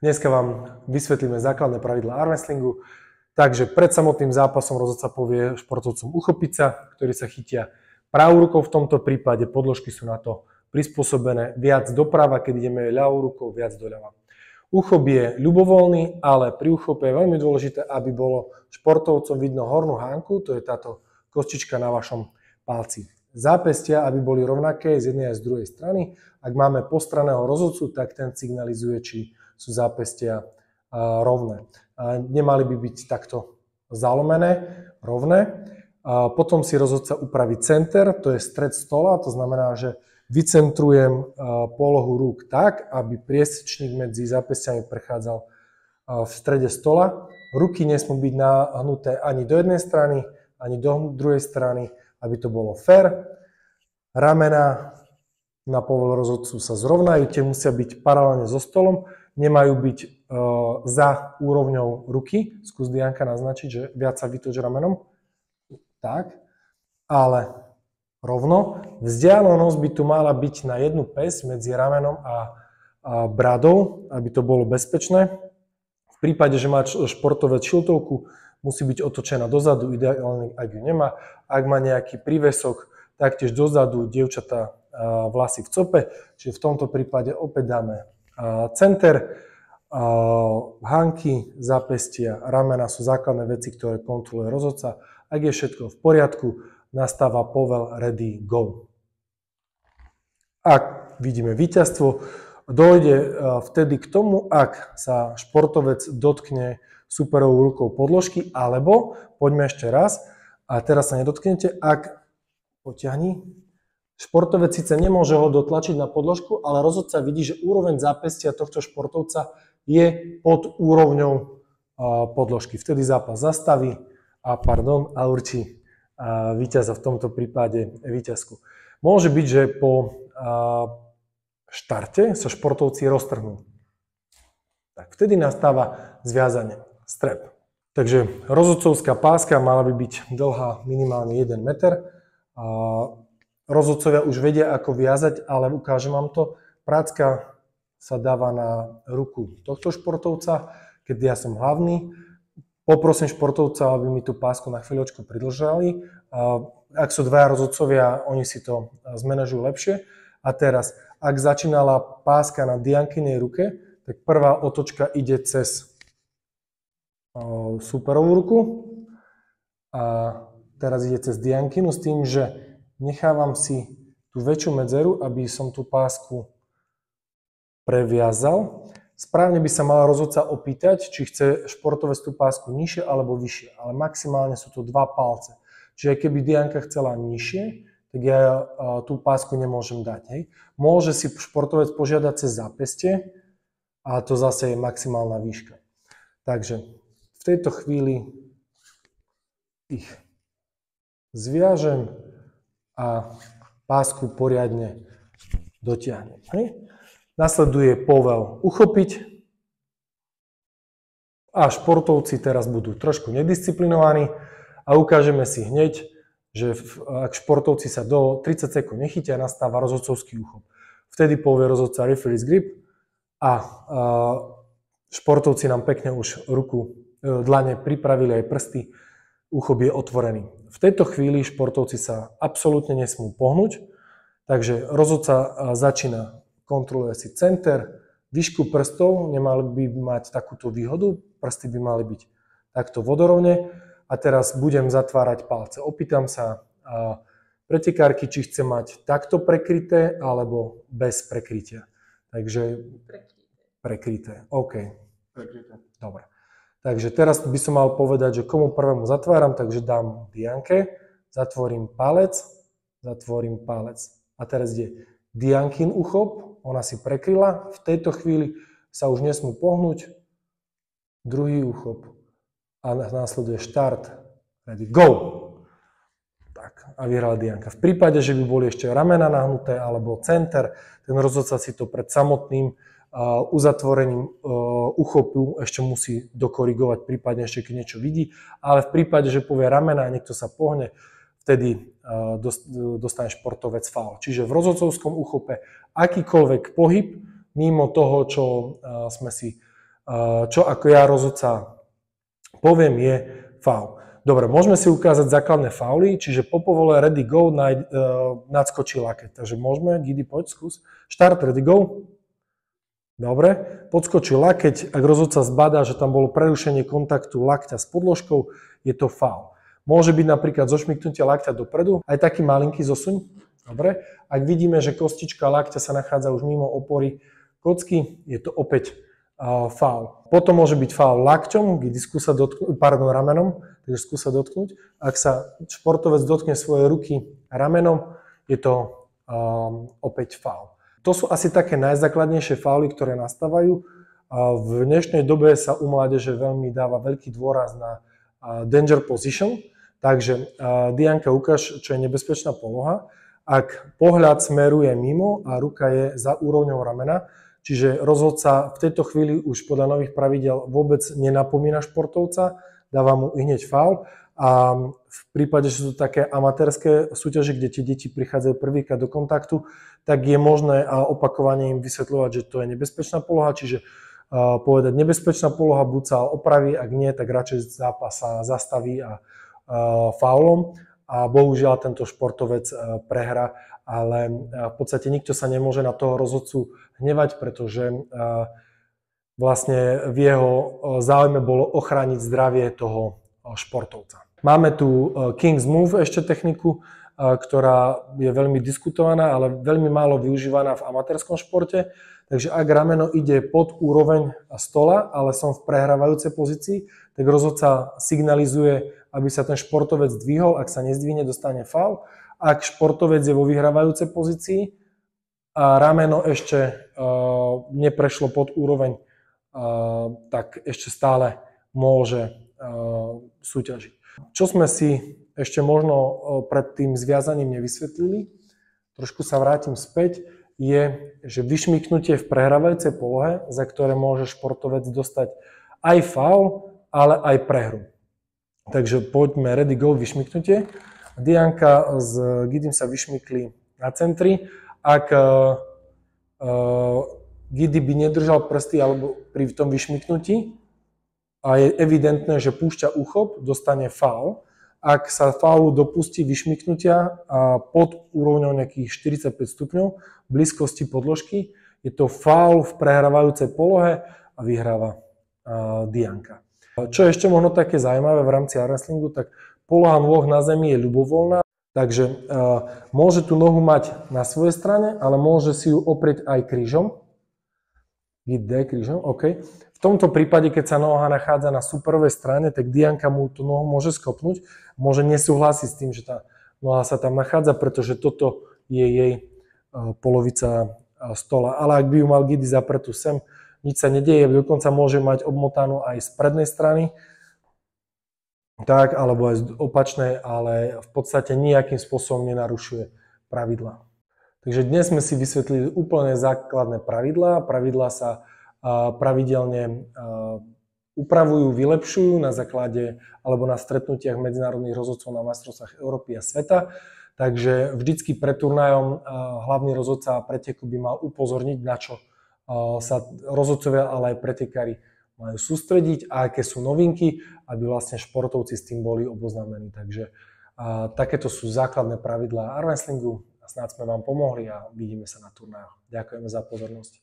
Dneska vám vysvetlíme základné pravidlá armwrestlingu. Takže pred samotným zápasom rozhodca povie športovcom uchopiť sa, ktorí sa chytia pravou rukou. V tomto prípade podložky sú na to prispôsobené viac doprava, keď ideme ľavou rukou, viac doľava. Uchop je ľubovoľný, ale pri uchope je veľmi dôležité, aby bolo športovcom vidno hornú hánku, to je táto kostička na vašom palci. Zápestia, aby boli rovnaké z jednej aj z druhej strany. Ak máme postranného rozhodcu, tak ten signalizuje, či sú zápestia rovné. Nemali by byť takto zalomené, rovné. Potom si rozhodca upraví center, to je stred stola, to znamená, že vycentrujem polohu rúk tak, aby priesečník medzi zápestiami prechádzal v strede stola. Ruky nesmú byť nahnuté ani do jednej strany, ani do druhej strany, aby to bolo fair. Ramena na povol rozhodcu sa zrovnajú, tie musia byť paralelne so stolom, nemajú byť za úrovňou ruky. Skús, Dianka, naznačiť, že viac sa vytoč ramenom. Tak, ale rovno. Vzdialenosť by tu mala byť na jednu päsť medzi ramenom a bradou, aby to bolo bezpečné. V prípade, že má športovec šiltovku, musí byť otočená dozadu, ideálne, ak ju nemá. Ak má nejaký prívesok, taktiež dozadu, dievčatá vlasy v cope, čiže v tomto prípade opäť dáme center, hanky, zápestia, ramena sú základné veci, ktoré kontroluje rozhodca. Ak je všetko v poriadku, nastáva povel, ready, go. Ak vidíme víťazstvo, dojde vtedy k tomu, ak sa športovec dotkne superovou rukou podložky, alebo, poďme ešte raz, a teraz sa nedotknete, ak potiahni, športovec síce nemôže ho dotlačiť na podložku, ale rozhodca vidí, že úroveň zápestia tohto športovca je pod úrovňou podložky. Vtedy zápas zastaví a určí víťaza, v tomto prípade víťazku. Môže byť, že po štarte sa športovci roztrhnú. Tak vtedy nastáva zviazanie. Strep. Takže rozhodcovská páska mala by byť dlhá minimálne 1 meter. Rozhodcovia už vedia, ako viazať, ale ukážem vám to. Prácka sa dáva na ruku tohto športovca, keď ja som hlavný. Poprosím športovca, aby mi tú pásku na chvíľočku pridlžali. Ak sú dvaja rozhodcovia, oni si to zmanéžujú lepšie. A teraz, ak začínala páska na Diankinej ruke, tak prvá otočka ide cez superovú ruku a teraz ide cez Diankinu s tým, že nechávam si tú väčšiu medzeru, aby som tú pásku previazal. Správne by sa mala rozhodca opýtať, či chce športovec tú pásku nižšie alebo vyššie, ale maximálne sú to 2 palce. Čiže keby Dianka chcela nižšie, tak ja tú pásku nemôžem dať. Hej. Môže si športovec požiadať cez zápestie, ale to zase je maximálna výška. Takže v tejto chvíli ich zviažem a pásku poriadne dotiahnem. Hej. Nasleduje povel uchopiť a športovci teraz budú trošku nedisciplinovaní a ukážeme si hneď, že ak športovci sa do 30 sekúnd nechytia, nastáva rozhodcovský uchop. Vtedy povie rozhodca referee's grip a športovci nám pekne už dlane pripravili aj prsty, uchop je otvorený. V tejto chvíli športovci sa absolútne nesmú pohnúť, takže rozhodca začína, kontroluje si center, výšku prstov, nemali by mať takúto výhodu, prsty by mali byť takto vodorovne a teraz budem zatvárať palce. Opýtam sa pretekárky, či chce mať takto prekryté alebo bez prekrytia. Takže prekryté. OK. Prekryté. Dobre. Takže teraz by som mal povedať, že komu prvému zatváram, takže dám Dianke, zatvorím palec. A teraz ide Diankin uchop, ona si prekryla, v tejto chvíli sa už nesmú pohnúť, druhý uchop a následuje štart, ready, go! Tak, a vyhrala Dianka. V prípade, že by boli ešte ramena nahnuté alebo center, ten rozhodca si to pred samotným uzatvorením uchopu ešte musí dokorigovať, prípadne ešte keď niečo vidí, ale v prípade, že povie ramena a niekto sa pohne, vtedy dostane športovec faul. Čiže v rozhodcovskom uchope akýkoľvek pohyb mimo toho, čo sme si čo ako ja rozhodca poviem je faul. Dobre, môžeme si ukázať základné fauly, čiže po povole ready go nadskočí lakeť. Takže môžeme, Gidi, poď, skús. Štart, ready go. Dobre, podskočí lakeť, ak rozhodca zbadá, že tam bolo prerušenie kontaktu lakťa s podložkou, je to faul. Môže byť napríklad zošmyknutie lakťa dopredu, aj taký malinký zosuň. Dobre, ak vidíme, že kostička lakťa sa nachádza už mimo opory kocky, je to opäť faul. Potom môže byť faul lakťom, kde skúsa dotknúť, ramenom, takže skúsa dotknúť. Ak sa športovec dotkne svojej ruky ramenom, je to opäť faul. To sú asi také najzákladnejšie fauly, ktoré nastávajú. V dnešnej dobe sa u mládeže veľmi dáva veľký dôraz na danger position, takže Dianka, ukáž, čo je nebezpečná poloha. Ak pohľad smeruje mimo a ruka je za úrovňou ramena, čiže rozhodca v tejto chvíli už podľa nových pravidel vôbec nenapomína športovca, dáva mu hneď faul. A v prípade, že sú to také amatérske súťaže, kde tie deti prichádzajú prvýkrát do kontaktu, tak je možné opakovane im vysvetľovať, že to je nebezpečná poloha, čiže povedať nebezpečná poloha, buď sa opraví, ak nie, tak radšej zápas sa zastaví a faulom. A bohužiaľ tento športovec prehra, ale v podstate nikto sa nemôže na toho rozhodcu hnevať, pretože vlastne v jeho záujme bolo ochrániť zdravie toho športovca. Máme tu King's Move ešte techniku, ktorá je veľmi diskutovaná, ale veľmi málo využívaná v amatérskom športe. Takže ak rameno ide pod úroveň stola, ale som v prehrávajúcej pozícii, tak rozhodca signalizuje, aby sa ten športovec zdvihol. Ak sa nezdvihne, dostane faul. Ak športovec je vo vyhrávajúcej pozícii a rameno ešte neprešlo pod úroveň, tak ešte stále môže súťažiť. Čo sme si ešte možno pred tým zviazaním nevysvetlili, trošku sa vrátim späť, je, že vyšmyknutie v prehrávajúcej polohe, za ktoré môže športovec dostať aj faul, ale aj prehru. Takže poďme, ready go, vyšmyknutie. Dianka s Gidim sa vyšmykli na centri. Ak Gidi by nedržal prsty alebo pri tom vyšmyknutí a je evidentné, že púšťa úchop, dostane faul. Ak sa faulu dopustí vyšmyknutia pod úrovňou nejakých 45 stupňov v blízkosti podložky, je to faul v prehrávajúcej polohe a vyhráva Dianka. Čo je ešte možno také zaujímavé v rámci armwrestlingu, tak poloha nôh na zemi je ľubovoľná, takže môže tú nohu mať na svojej strane, ale môže si ju oprieť aj krížom. Krížom, OK. V tomto prípade, keď sa noha nachádza na superovej strane, tak Dianka mu tú nohu môže skopnúť, môže nesúhlasiť s tým, že tá noha sa tam nachádza, pretože toto je jej polovica stola. Ale ak by ju mal Gidi zapretú sem, nič sa nedieje, dokonca môže mať obmotanú aj z prednej strany, tak, alebo aj z opačnej, ale v podstate nejakým spôsobom nenarušuje pravidlá. Takže dnes sme si vysvetlili úplne základné pravidlá. Pravidlá sa pravidelne upravujú, vylepšujú na základe alebo na stretnutiach medzinárodných rozhodcov na majstrovstvách Európy a sveta. Takže vždycky pred turnajom hlavný rozhodca preteku by mal upozorniť, na čo sa rozhodcovia, ale aj pretekári majú sústrediť a aké sú novinky, aby vlastne športovci s tým boli oboznámení. Takže takéto sú základné pravidlá armwrestlingu. A snáď sme vám pomohli a vidíme sa na turnajoch. Ďakujeme za pozornosť.